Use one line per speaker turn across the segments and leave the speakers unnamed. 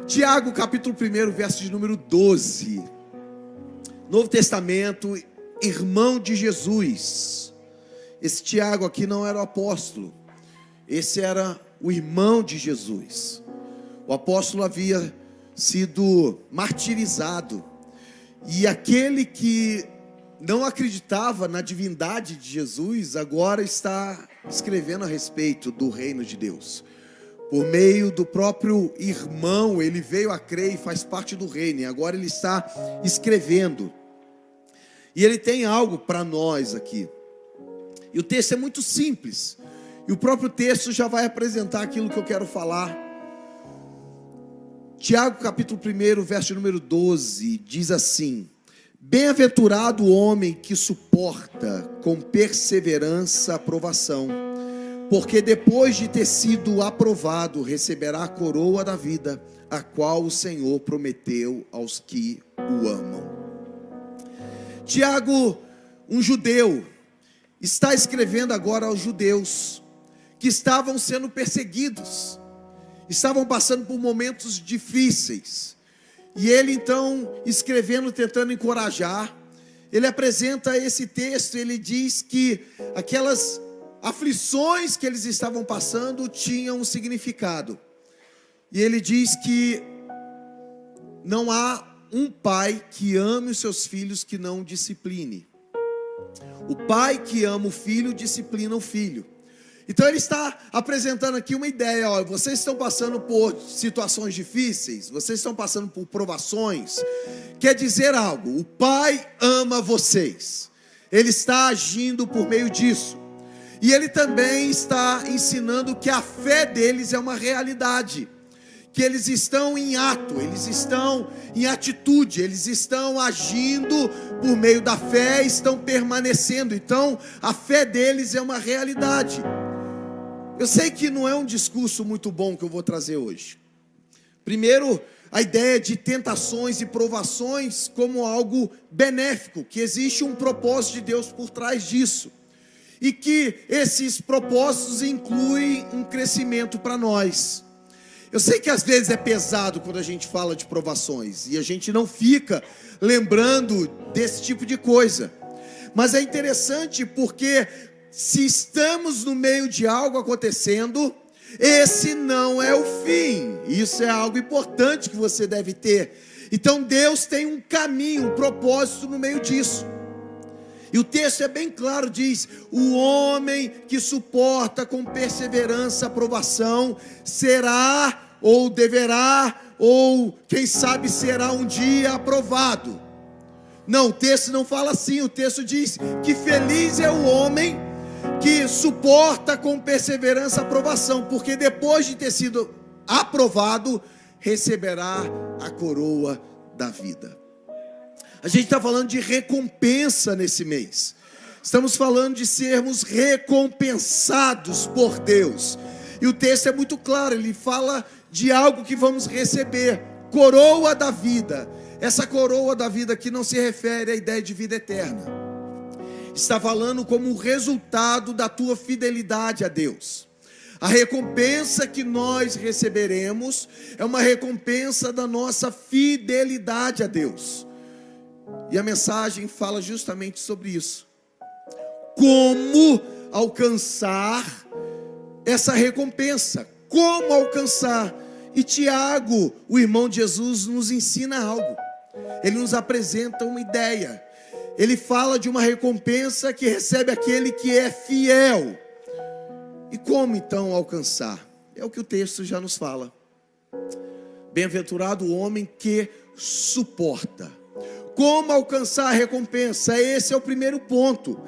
Tiago, capítulo 1, verso de número 12. Novo Testamento, irmão de Jesus. Esse Tiago aqui não era o apóstolo. Esse era o irmão de Jesus. O apóstolo havia sido martirizado. E aquele que não acreditava na divindade de Jesus, agora está escrevendo a respeito do reino de Deus. Por meio do próprio irmão, ele veio a crer e faz parte do reino. E agora ele está escrevendo. E ele tem algo para nós aqui. E o texto é muito simples. E o próprio texto já vai apresentar aquilo que eu quero falar. Tiago capítulo 1, verso número 12, diz assim: bem-aventurado o homem que suporta com perseverança a provação, porque depois de ter sido aprovado, receberá a coroa da vida, a qual o Senhor prometeu aos que o amam. Tiago, um judeu, está escrevendo agora aos judeus que estavam sendo perseguidos, estavam passando por momentos difíceis. E ele então, escrevendo, tentando encorajar, ele apresenta esse texto. Ele diz que aquelas aflições que eles estavam passando tinham um significado. E ele diz que não há um pai que ame os seus filhos que não discipline. O pai que ama o filho, disciplina o filho. Então ele está apresentando aqui uma ideia. Olha, vocês estão passando por situações difíceis, vocês estão passando por provações. Quer dizer algo, o pai ama vocês. Ele está agindo por meio disso. E ele também está ensinando que a fé deles é uma realidade, que eles estão em ato, eles estão em atitude, eles estão agindo por meio da fé, estão permanecendo. Então a fé deles é uma realidade. Eu sei que não é um discurso muito bom que eu vou trazer hoje. Primeiro, a ideia de tentações e provações como algo benéfico, que existe um propósito de Deus por trás disso. E que esses propósitos incluem um crescimento para nós. Eu sei que às vezes é pesado quando a gente fala de provações, e a gente não fica lembrando desse tipo de coisa. Mas é interessante porque se estamos no meio de algo acontecendo, esse não é o fim. Isso é algo importante que você deve ter. Então Deus tem um caminho, um propósito no meio disso. E o texto é bem claro, diz: o homem que suporta com perseverança a provação será, ou deverá, ou quem sabe será um dia aprovado. Não, o texto não fala assim. O texto diz que feliz é o homem que suporta com perseverança a provação, porque depois de ter sido aprovado, receberá a coroa da vida. A gente está falando de recompensa nesse mês. Estamos falando de sermos recompensados por Deus. E o texto é muito claro, ele fala de algo que vamos receber: coroa da vida. Essa coroa da vida aqui não se refere à ideia de vida eterna. Está falando como resultado da tua fidelidade a Deus. A recompensa que nós receberemos é uma recompensa da nossa fidelidade a Deus. E a mensagem fala justamente sobre isso. Como alcançar essa recompensa? Como alcançar? E Tiago, o irmão de Jesus, nos ensina algo. Ele nos apresenta uma ideia. Ele fala de uma recompensa que recebe aquele que é fiel. E como então alcançar? É o que o texto já nos fala. Bem-aventurado o homem que suporta. Como alcançar a recompensa? Esse é o primeiro ponto.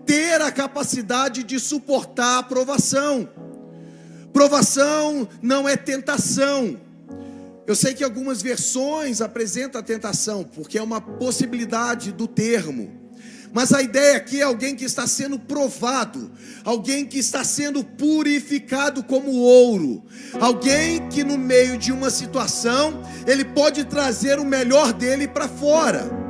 Ter a capacidade de suportar a provação. Provação não é tentação. Eu sei que algumas versões apresentam a tentação, porque é uma possibilidade do termo. Mas a ideia aqui é alguém que está sendo provado, alguém que está sendo purificado como ouro, alguém que no meio de uma situação, ele pode trazer o melhor dele para fora.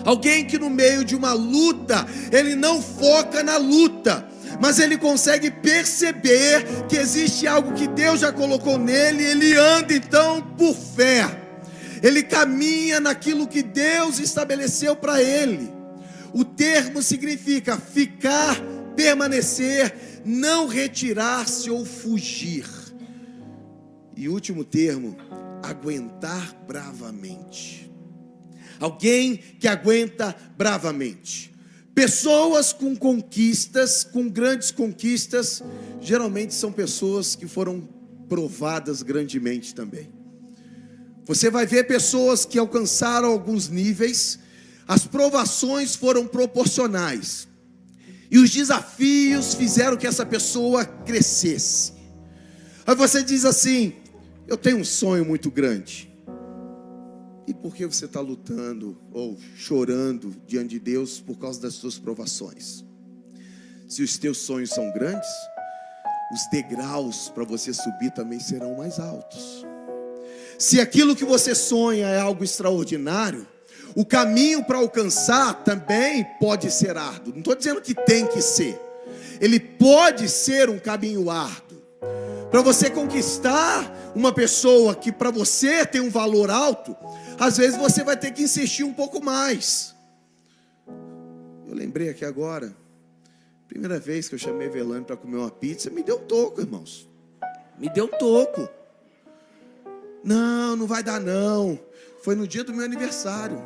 Alguém que no meio de uma luta, ele não foca na luta, mas ele consegue perceber que existe algo que Deus já colocou nele, e ele anda então por fé. Ele caminha naquilo que Deus estabeleceu para ele. O termo significa ficar, permanecer, não retirar-se ou fugir. E o último termo, aguentar bravamente. Alguém que aguenta bravamente. Pessoas com conquistas, com grandes conquistas, geralmente são pessoas que foram provadas grandemente também. Você vai ver pessoas que alcançaram alguns níveis, as provações foram proporcionais, e os desafios fizeram que essa pessoa crescesse. Aí você diz assim: eu tenho um sonho muito grande. E por que você está lutando ou chorando diante de Deus por causa das suas provações? Se os teus sonhos são grandes, os degraus para você subir também serão mais altos. Se aquilo que você sonha é algo extraordinário, o caminho para alcançar também pode ser árduo. Não estou dizendo que tem que ser. Ele pode ser um caminho árduo. Para você conquistar uma pessoa que para você tem um valor alto, às vezes você vai ter que insistir um pouco mais. Eu lembrei aqui agora, primeira vez que eu chamei Velane para comer uma pizza, me deu um toco, irmãos. Me deu um toco. Não vai dar não. Foi no dia do meu aniversário.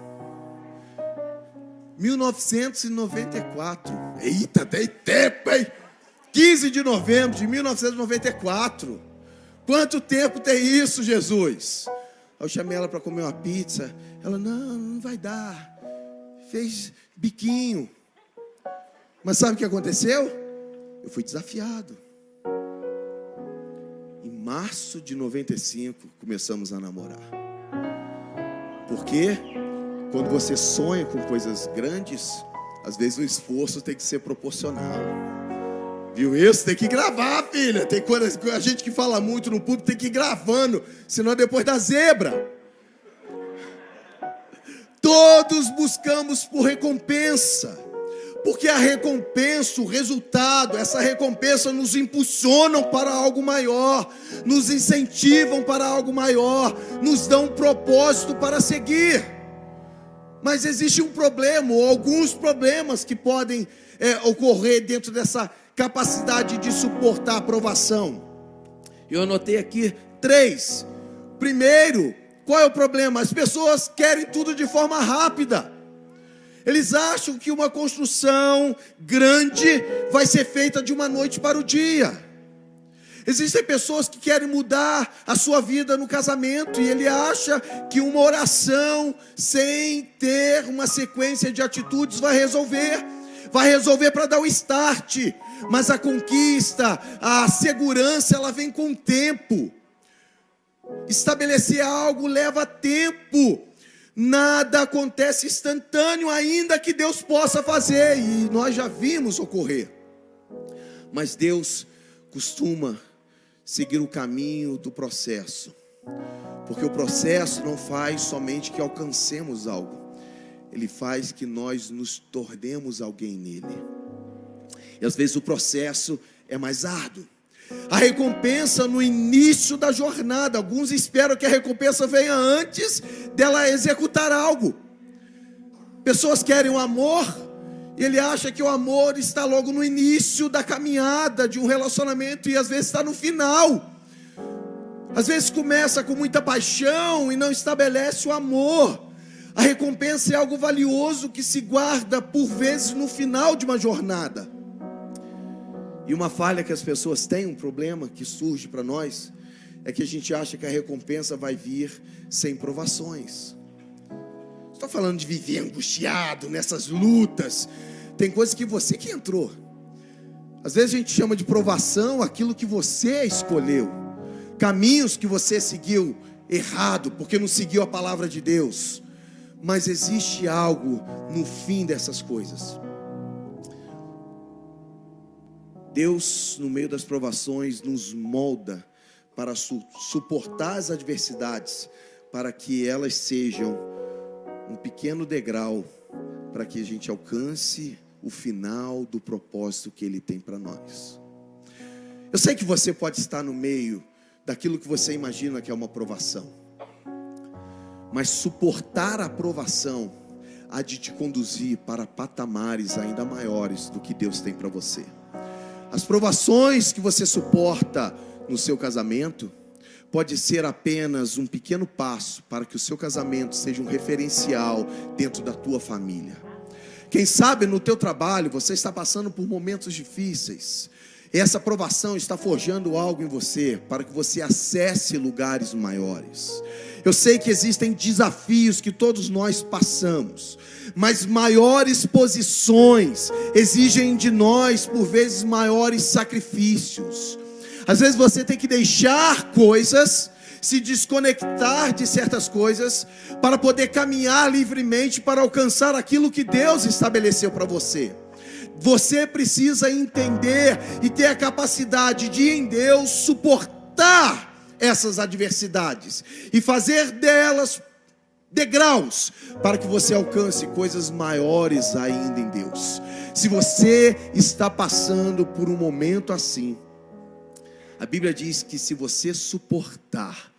1994. Eita, tem tempo, hein? 15 de novembro de 1994. Quanto tempo tem isso, Jesus? Eu chamei ela para comer uma pizza. Ela, não vai dar. Fez biquinho. Mas sabe o que aconteceu? Eu fui desafiado. Em março de 95, começamos a namorar. Porque quando você sonha com coisas grandes, às vezes o esforço tem que ser proporcional. Viu isso? Tem que gravar, filha. Tem coisa, a gente que fala muito no público tem que ir gravando, senão depois dá zebra. Todos buscamos por recompensa, porque a recompensa, o resultado, essa recompensa nos impulsionam para algo maior, nos incentivam para algo maior, nos dão um propósito para seguir. Mas existe um problema, ou alguns problemas que podem ocorrer dentro dessa capacidade de suportar a provação. Eu anotei aqui 3. Primeiro, qual é o problema? As pessoas querem tudo de forma rápida. Eles acham que uma construção grande vai ser feita de uma noite para o dia. Existem pessoas que querem mudar a sua vida no casamento, e ele acha que uma oração sem ter uma sequência de atitudes vai resolver para dar o start. Mas a conquista, a segurança, ela vem com o tempo. Estabelecer algo leva tempo. Nada acontece instantâneo, ainda que Deus possa fazer, e nós já vimos ocorrer. Mas Deus costuma seguir o caminho do processo, porque o processo não faz somente que alcancemos algo, ele faz que nós nos tornemos alguém nele. E às vezes o processo é mais árduo. A recompensa no início da jornada. Alguns esperam que a recompensa venha antes dela executar algo. Pessoas querem o amor, e ele acha que o amor está logo no início da caminhada de um relacionamento, e às vezes está no final. Às vezes começa com muita paixão e não estabelece o amor. A recompensa é algo valioso que se guarda por vezes no final de uma jornada. E uma falha que as pessoas têm, um problema que surge para nós, é que a gente acha que a recompensa vai vir sem provações. Estou falando de viver angustiado nessas lutas. Tem coisas que você que entrou. Às vezes a gente chama de provação aquilo que você escolheu, caminhos que você seguiu errado, porque não seguiu a palavra de Deus. Mas existe algo no fim dessas coisas. Deus, no meio das provações, nos molda para suportar as adversidades, para que elas sejam um pequeno degrau, para que a gente alcance o final do propósito que Ele tem para nós. Eu sei que você pode estar no meio daquilo que você imagina que é uma provação, mas suportar a provação há de te conduzir para patamares ainda maiores do que Deus tem para você. As provações que você suporta no seu casamento pode ser apenas um pequeno passo para que o seu casamento seja um referencial dentro da tua família. Quem sabe no teu trabalho você está passando por momentos difíceis. Essa provação está forjando algo em você para que você acesse lugares maiores. Eu sei que existem desafios que todos nós passamos, mas maiores posições exigem de nós, por vezes, maiores sacrifícios. Às vezes você tem que deixar coisas, se desconectar de certas coisas, para poder caminhar livremente para alcançar aquilo que Deus estabeleceu para você. Você precisa entender e ter a capacidade de, em Deus, suportar essas adversidades e fazer delas degraus para que você alcance coisas maiores ainda em Deus. Se você está passando por um momento assim, a Bíblia diz que se você suportar,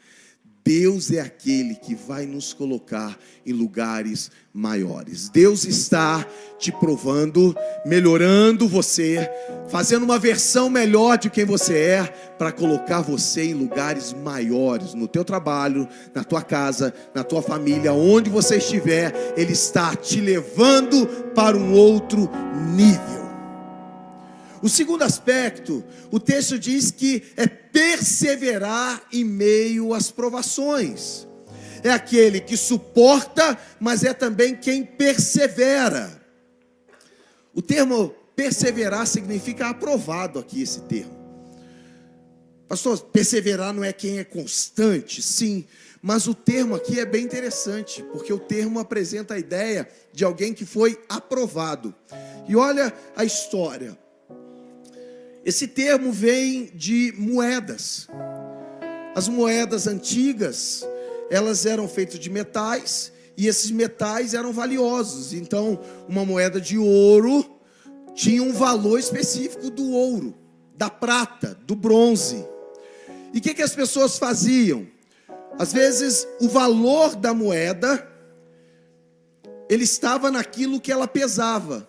Deus é aquele que vai nos colocar em lugares maiores. Deus está te provando, melhorando você, fazendo uma versão melhor de quem você é, para colocar você em lugares maiores, no teu trabalho, na tua casa, na tua família, onde você estiver. Ele está te levando para um outro nível. O segundo aspecto, o texto diz que é perseverar em meio às provações. É aquele que suporta, mas é também quem persevera. O termo perseverar significa aprovado aqui, esse termo. Pastor, perseverar não é quem é constante? Sim, mas o termo aqui é bem interessante, porque o termo apresenta a ideia de alguém que foi aprovado. E olha a história. Esse termo vem de moedas. As moedas antigas, elas eram feitas de metais, e esses metais eram valiosos. Então, uma moeda de ouro tinha um valor específico do ouro, da prata, do bronze. E o que as pessoas faziam? Às vezes, o valor da moeda, ele estava naquilo que ela pesava.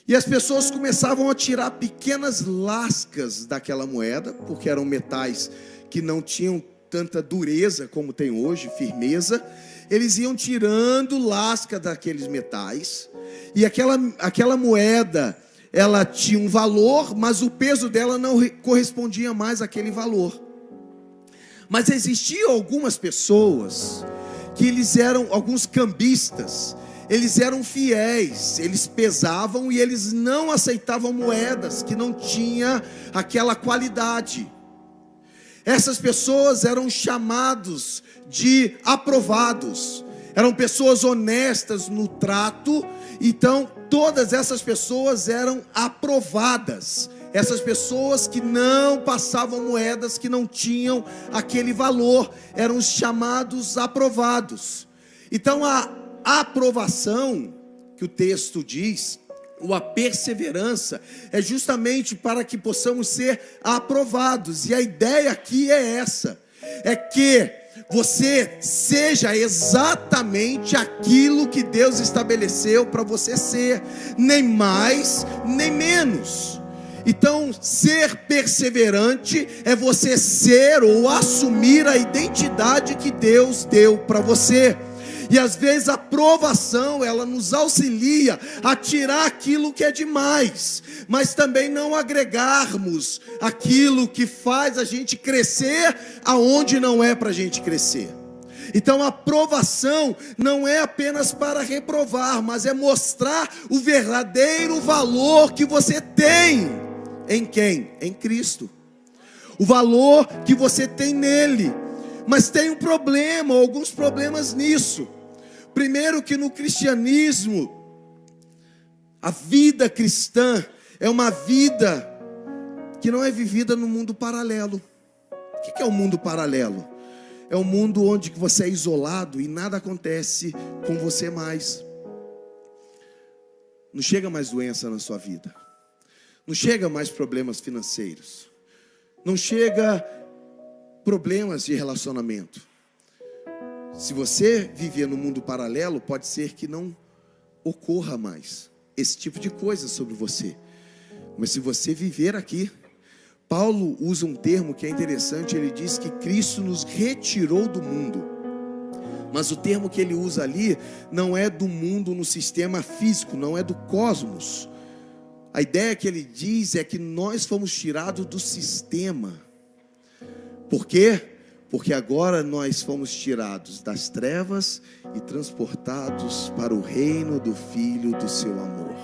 E as pessoas começavam a tirar pequenas lascas daquela moeda, porque eram metais que não tinham tanta dureza como tem hoje, firmeza. Eles iam tirando lasca daqueles metais, e aquela moeda, ela tinha um valor, mas o peso dela não correspondia mais àquele valor. Mas existiam algumas pessoas que eles eram, alguns cambistas, eles eram fiéis, eles pesavam e eles não aceitavam moedas que não tinham aquela qualidade. Essas pessoas eram chamados de aprovados, eram pessoas honestas no trato. Então todas essas pessoas eram aprovadas. Essas pessoas que não passavam moedas que não tinham aquele valor, eram os chamados aprovados. Então a aprovação, que o texto diz, ou a perseverança, é justamente para que possamos ser aprovados. E a ideia aqui é essa, é que você seja exatamente aquilo que Deus estabeleceu para você ser, nem mais, nem menos. Então, ser perseverante é você ser ou assumir a identidade que Deus deu para você. E às vezes a provação, ela nos auxilia a tirar aquilo que é demais, mas também não agregarmos aquilo que faz a gente crescer aonde não é para a gente crescer. Então a provação não é apenas para reprovar, mas é mostrar o verdadeiro valor que você tem. Em quem? Em Cristo. O valor que você tem nele. Mas tem um problema, alguns problemas nisso. Primeiro, que no cristianismo, a vida cristã é uma vida que não é vivida no mundo paralelo. O que é o mundo paralelo? É um mundo onde você é isolado e nada acontece com você mais. Não chega mais doença na sua vida. Não chega mais problemas financeiros. Não chega problemas de relacionamento. Se você viver no mundo paralelo, pode ser que não ocorra mais esse tipo de coisa sobre você. Mas se você viver aqui, Paulo usa um termo que é interessante. Ele diz que Cristo nos retirou do mundo. Mas o termo que ele usa ali não é do mundo no sistema físico, não é do cosmos. A ideia que ele diz é que nós fomos tirados do sistema. Por quê? Porque agora nós fomos tirados das trevas e transportados para o reino do Filho do seu amor.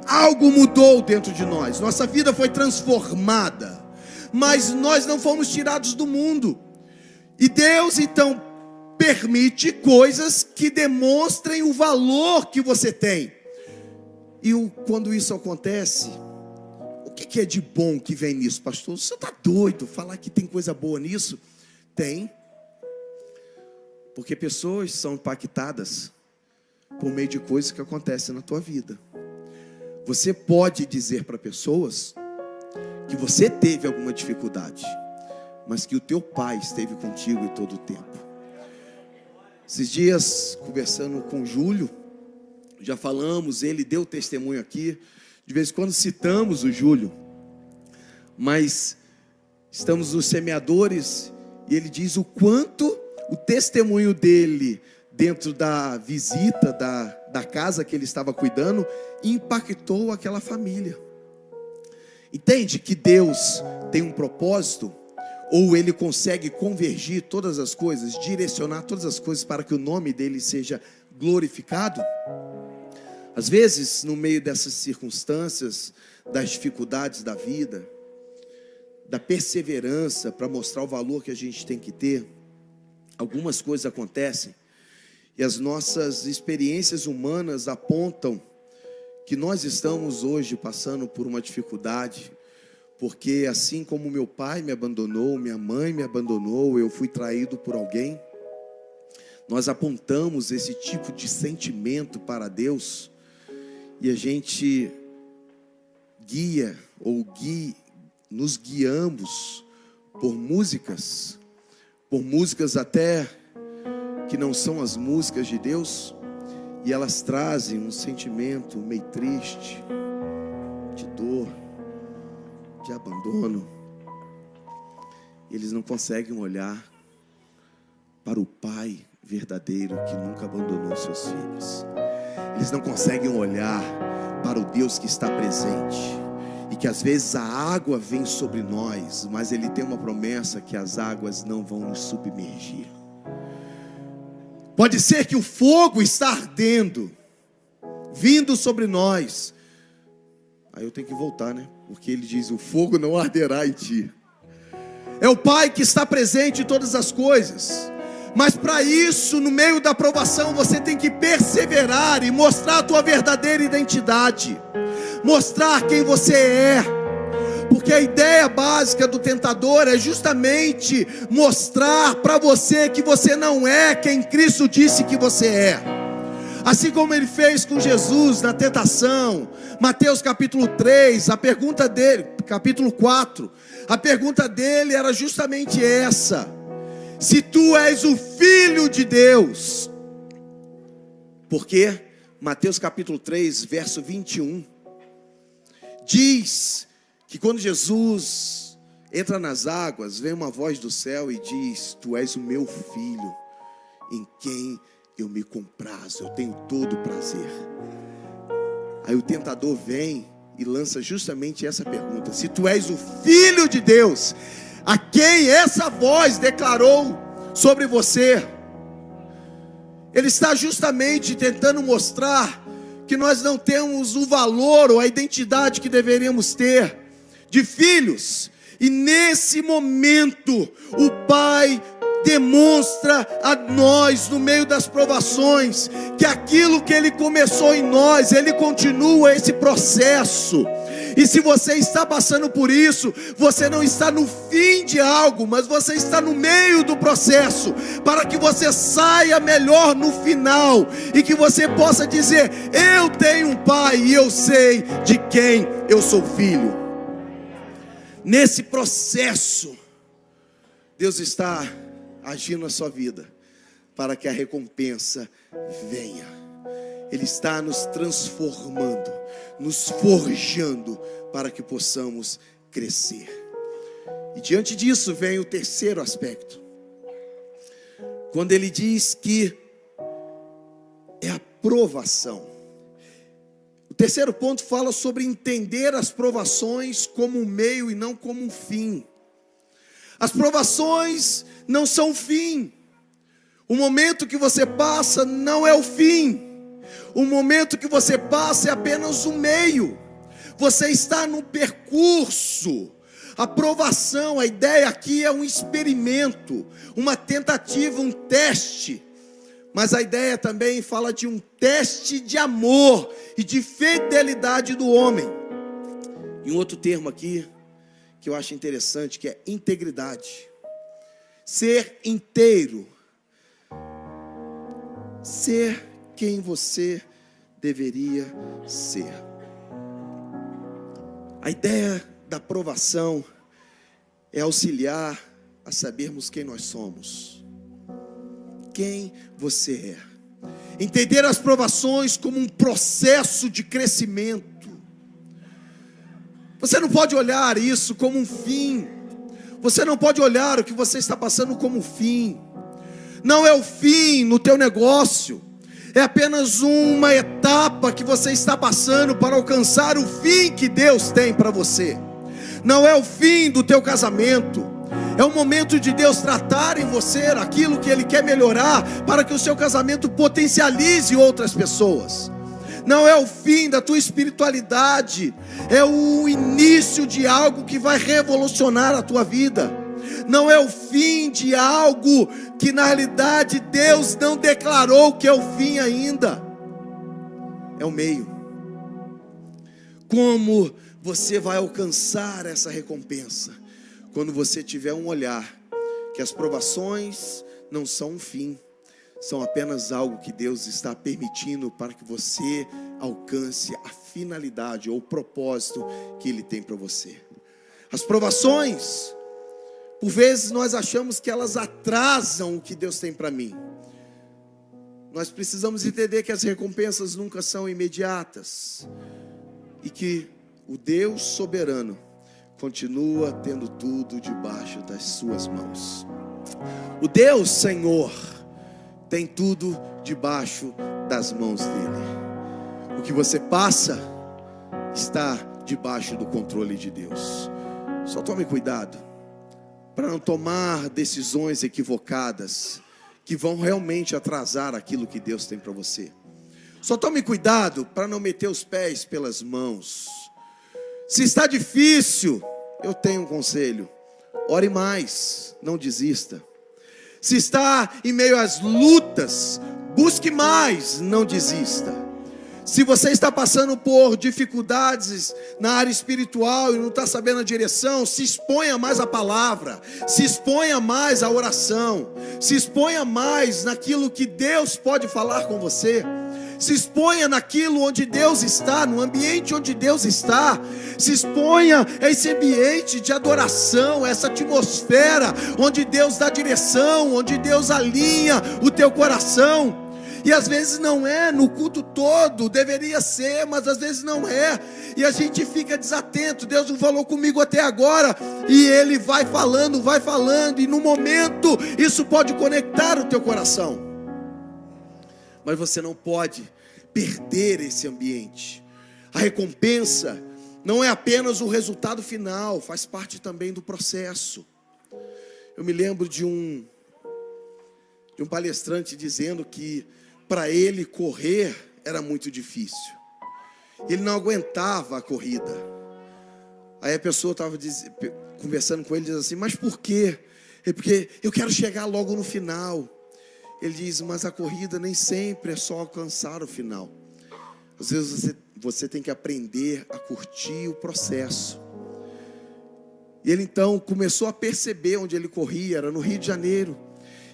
Algo mudou dentro de nós, nossa vida foi transformada, mas nós não fomos tirados do mundo. E Deus então permite coisas que demonstrem o valor que você tem. E quando isso acontece, o que é de bom que vem nisso, pastor? Você está doido falar que tem coisa boa nisso? Tem. Porque pessoas são impactadas por meio de coisas que acontecem na tua vida. Você pode dizer para pessoas que você teve alguma dificuldade, mas que o teu pai esteve contigo em todo o tempo. Esses dias, conversando com o Júlio, já falamos, ele deu testemunho aqui. De vez em quando citamos o Júlio, mas estamos nos semeadores, e ele diz o quanto o testemunho dele, dentro da visita da casa que ele estava cuidando, impactou aquela família. Entende que Deus tem um propósito, ou Ele consegue convergir todas as coisas, direcionar todas as coisas para que o nome dele seja glorificado? Às vezes, no meio dessas circunstâncias, das dificuldades da vida, da perseverança para mostrar o valor que a gente tem que ter, algumas coisas acontecem e as nossas experiências humanas apontam que nós estamos hoje passando por uma dificuldade, porque assim como meu pai me abandonou, minha mãe me abandonou, eu fui traído por alguém, nós apontamos esse tipo de sentimento para Deus e a gente nos guiamos por músicas até que não são as músicas de Deus, e elas trazem um sentimento meio triste, de dor, de abandono. Eles não conseguem olhar para o Pai verdadeiro que nunca abandonou seus filhos. Eles não conseguem olhar para o Deus que está presente e que às vezes a água vem sobre nós, mas Ele tem uma promessa que as águas não vão nos submergir. Pode ser que o fogo está ardendo, vindo sobre nós. Aí eu tenho que voltar, né? Porque Ele diz, o fogo não arderá em ti. É o Pai que está presente em todas as coisas. Mas para isso, no meio da provação, você tem que perseverar e mostrar a tua verdadeira identidade. Mostrar quem você é. Porque a ideia básica do tentador é justamente mostrar para você que você não é quem Cristo disse que você é. Assim como ele fez com Jesus na tentação. Mateus capítulo 3, a pergunta dele, capítulo 4, a pergunta dele era justamente essa: se tu és o Filho de Deus. Porque Mateus capítulo 3, verso 21, diz que quando Jesus entra nas águas, vem uma voz do céu e diz: tu és o meu filho, em quem eu me comprazo, eu tenho todo prazer. Aí o tentador vem e lança justamente essa pergunta: se tu és o Filho de Deus, a quem essa voz declarou sobre você? Ele está justamente tentando mostrar que nós não temos o valor ou a identidade que deveríamos ter de filhos. E nesse momento o Pai demonstra a nós, no meio das provações, que aquilo que Ele começou em nós, Ele continua esse processo. E se você está passando por isso, você não está no fim de algo, mas você está no meio do processo, para que você saia melhor no final, e que você possa dizer: eu tenho um pai e eu sei de quem eu sou filho. Nesse processo, Deus está agindo na sua vida, para que a recompensa venha. Ele está nos transformando, nos forjando, para que possamos crescer. E diante disso vem o terceiro aspecto, quando ele diz que é a provação. O terceiro ponto fala sobre entender as provações como um meio e não como um fim. As provações não são o fim. O momento que você passa não é o fim. O momento que você passa é apenas um meio. Você está no percurso. A provação, a ideia aqui é um experimento, uma tentativa, um teste. Mas a ideia também fala de um teste de amor e de fidelidade do homem. E um outro termo aqui que eu acho interessante, que é integridade. Ser inteiro. Ser quem você deveria ser. A ideia da provação é auxiliar a sabermos quem nós somos, quem você é. Entender as provações como um processo de crescimento. Você não pode olhar isso como um fim. Você não pode olhar o que você está passando como um fim. Não é o fim no teu negócio. É apenas uma etapa que você está passando para alcançar o fim que Deus tem para você. Não é o fim do teu casamento. É o momento de Deus tratar em você aquilo que Ele quer melhorar, para que o seu casamento potencialize outras pessoas. Não é o fim da tua espiritualidade. É o início de algo que vai revolucionar a tua vida. Não é o fim de algo que na realidade Deus não declarou que é o fim ainda. É o meio. Como você vai alcançar essa recompensa? Quando você tiver um olhar que as provações não são um fim, são apenas algo que Deus está permitindo para que você alcance a finalidade ou o propósito que Ele tem para você. As provações, por vezes nós achamos que elas atrasam o que Deus tem para mim. Nós precisamos entender que as recompensas nunca são imediatas, e que o Deus soberano continua tendo tudo debaixo das suas mãos. O Deus Senhor tem tudo debaixo das mãos dele. O que você passa está debaixo do controle de Deus. Só tome cuidado para não tomar decisões equivocadas que vão realmente atrasar aquilo que Deus tem para você. Só tome cuidado para não meter os pés pelas mãos. Se está difícil, eu tenho um conselho: ore mais, não desista. Se está em meio às lutas, busque mais, não desista. Se você está passando por dificuldades na área espiritual e não está sabendo a direção, se exponha mais à palavra, se exponha mais à oração, se exponha mais naquilo que Deus pode falar com você. Se exponha naquilo onde Deus está, no ambiente onde Deus está. Se exponha a esse ambiente de adoração, essa atmosfera onde Deus dá direção, onde Deus alinha o teu coração. E às vezes não é no culto todo, deveria ser, mas às vezes não é. E a gente fica desatento. Deus não falou comigo até agora, e Ele vai falando, e no momento isso pode conectar o teu coração. Mas você não pode perder esse ambiente. A recompensa não é apenas o resultado final, faz parte também do processo. Eu me lembro de um palestrante dizendo que para ele correr era muito difícil. Ele não aguentava a corrida. Aí a pessoa estava conversando com ele, diz assim: mas por quê? É porque eu quero chegar logo no final. Ele diz: mas a corrida nem sempre é só alcançar o final. Às vezes você você tem que aprender a curtir o processo. E ele então começou a perceber onde ele corria, era no Rio de Janeiro.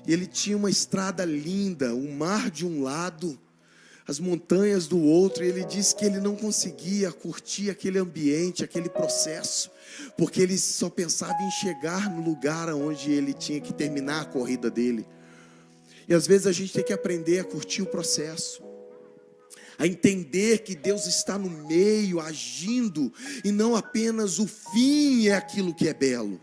E ele tinha uma estrada linda, o mar de um lado, as montanhas do outro. E ele disse que ele não conseguia curtir aquele ambiente, aquele processo, porque ele só pensava em chegar no lugar onde ele tinha que terminar a corrida dele. E às vezes a gente tem que aprender a curtir o processo, a entender que Deus está no meio, agindo, e não apenas o fim é aquilo que é belo.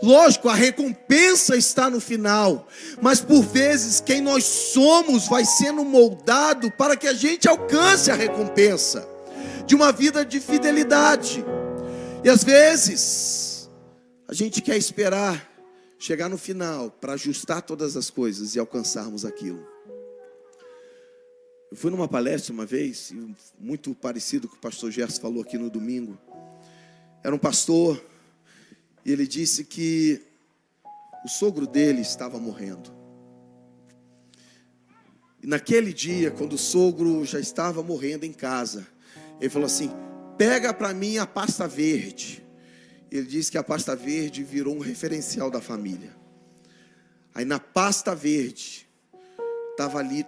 Lógico, a recompensa está no final, mas por vezes quem nós somos vai sendo moldado para que a gente alcance a recompensa de uma vida de fidelidade. E às vezes a gente quer esperar chegar no final para ajustar todas as coisas e alcançarmos aquilo. Eu fui numa palestra uma vez, muito parecido com o pastor Gerson falou aqui no domingo. Era um pastor, e ele disse que o sogro dele estava morrendo. E naquele dia, quando o sogro já estava morrendo em casa, ele falou assim: pega para mim a pasta verde. Ele disse que a pasta verde virou um referencial da família. Aí na pasta verde estava ali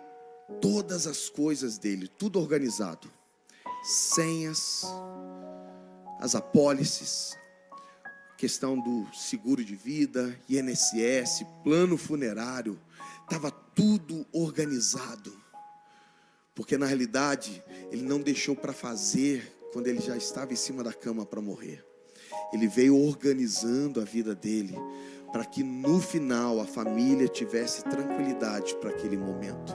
todas as coisas dele, tudo organizado. Senhas, as apólices, questão do seguro de vida, INSS, plano funerário, estava tudo organizado. Porque na realidade, ele não deixou para fazer quando ele já estava em cima da cama para morrer. Ele veio organizando a vida dele, para que no final a família tivesse tranquilidade para aquele momento.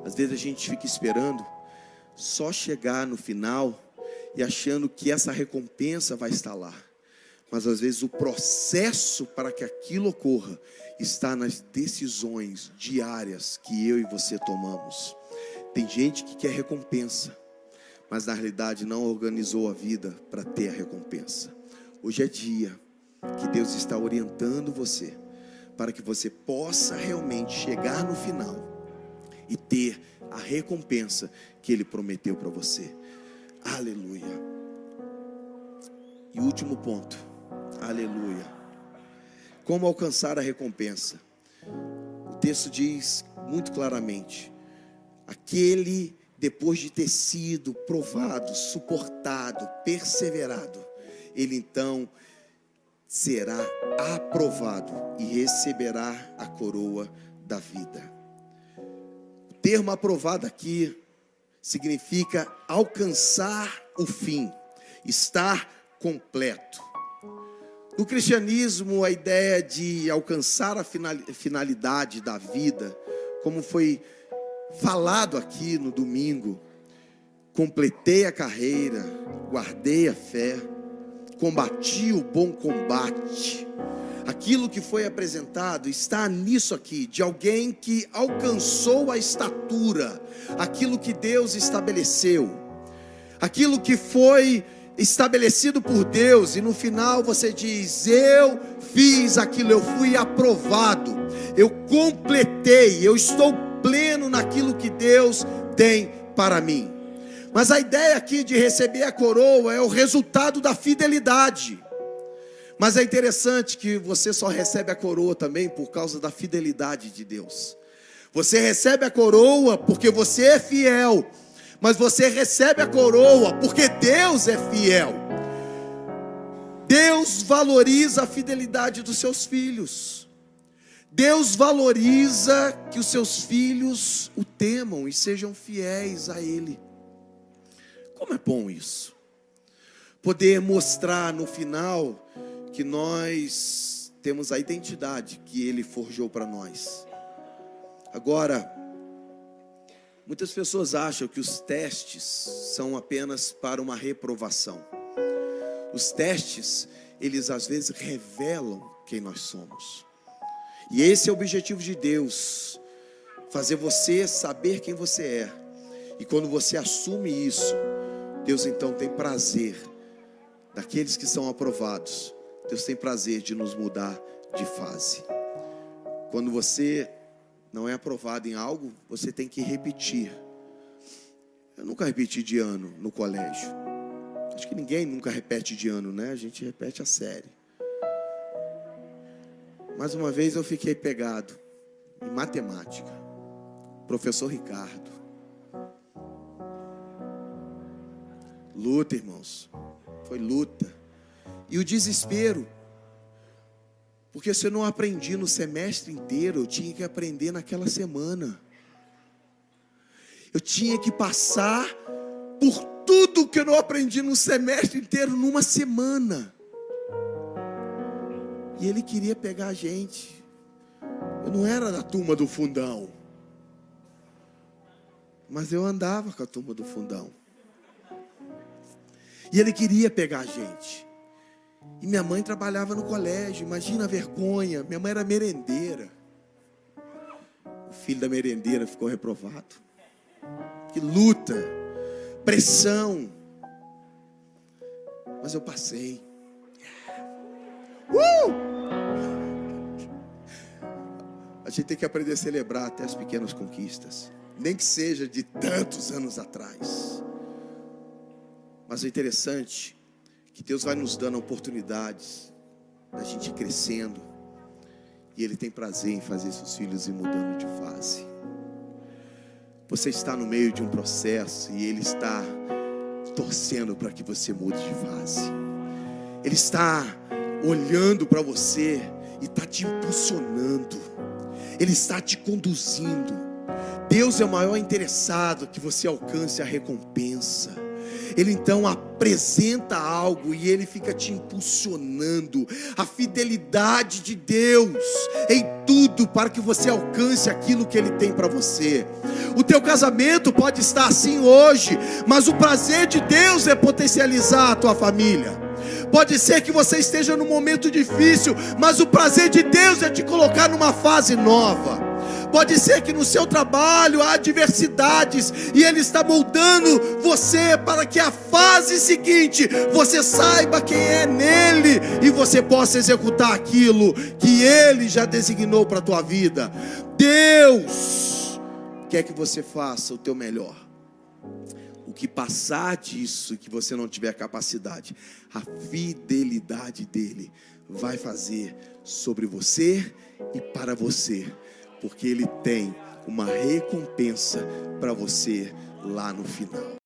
Às vezes a gente fica esperando só chegar no final e achando que essa recompensa vai estar lá. Mas às vezes o processo para que aquilo ocorra está nas decisões diárias que eu e você tomamos. Tem gente que quer recompensa, mas na realidade não organizou a vida para ter a recompensa. Hoje é dia que Deus está orientando você para que você possa realmente chegar no final e ter a recompensa que Ele prometeu para você. Aleluia. E último ponto. Aleluia. Como alcançar a recompensa? O texto diz muito claramente: aquele, depois de ter sido provado, suportado, perseverado, ele então será aprovado e receberá a coroa da vida. O termo aprovado aqui significa alcançar o fim, estar completo. No cristianismo, a ideia de alcançar a finalidade da vida, como foi falado aqui no domingo: completei a carreira, guardei a fé, combati o bom combate. Aquilo que foi apresentado está nisso aqui, de alguém que alcançou a estatura, aquilo que Deus estabeleceu, aquilo que foi estabelecido por Deus, e no final você diz: eu fiz aquilo, eu fui aprovado, eu completei, eu estou pleno naquilo que Deus tem para mim. Mas a ideia aqui de receber a coroa é o resultado da fidelidade. Mas é interessante que você só recebe a coroa também por causa da fidelidade de Deus. Você recebe a coroa porque você é fiel, mas você recebe a coroa porque Deus é fiel. Deus valoriza a fidelidade dos seus filhos. Deus valoriza que os seus filhos o temam e sejam fiéis a Ele. Como é bom isso, poder mostrar no final que nós temos a identidade que Ele forjou para nós. Agora, muitas pessoas acham que os testes são apenas para uma reprovação. Os testes, eles às vezes revelam quem nós somos. E esse é o objetivo de Deus, fazer você saber quem você é. E quando você assume isso, Deus então tem prazer daqueles que são aprovados. Deus tem prazer de nos mudar de fase. Quando você não é aprovado em algo, você tem que repetir. Eu nunca repeti de ano no colégio. Acho que ninguém nunca repete de ano, né? A gente repete a série. Mais uma vez eu fiquei pegado em matemática. Professor Ricardo. Luta, irmãos. Foi luta. E o desespero. Porque se eu não aprendi no semestre inteiro, eu tinha que aprender naquela semana. Eu tinha que passar por tudo que eu não aprendi no semestre inteiro numa semana. E ele queria pegar a gente. Eu não era da turma do fundão, mas eu andava com a turma do fundão. E ele queria pegar a gente. E minha mãe trabalhava no colégio. Imagina a vergonha. Minha mãe era merendeira. O filho da merendeira ficou reprovado. Que luta, pressão. Mas eu passei. A gente tem que aprender a celebrar até as pequenas conquistas, nem que seja de tantos anos atrás. Mas é interessante que Deus vai nos dando oportunidades da gente ir crescendo, e Ele tem prazer em fazer seus filhos ir mudando de fase. Você está no meio de um processo e Ele está torcendo para que você mude de fase. Ele está olhando para você e está te impulsionando. Ele está te conduzindo. Deus é o maior interessado que você alcance a recompensa. Ele então apresenta algo e Ele fica te impulsionando. A fidelidade de Deus em tudo para que você alcance aquilo que Ele tem para você. O teu casamento pode estar assim hoje, mas o prazer de Deus é potencializar a tua família. Pode ser que você esteja num momento difícil, mas o prazer de Deus é te colocar numa fase nova. Pode ser que no seu trabalho há adversidades e Ele está moldando você para que a fase seguinte você saiba quem é nele e você possa executar aquilo que Ele já designou para a tua vida. Deus quer que você faça o teu melhor. O que passar disso, que você não tiver capacidade, a fidelidade dele vai fazer sobre você e para você, porque Ele tem uma recompensa para você lá no final.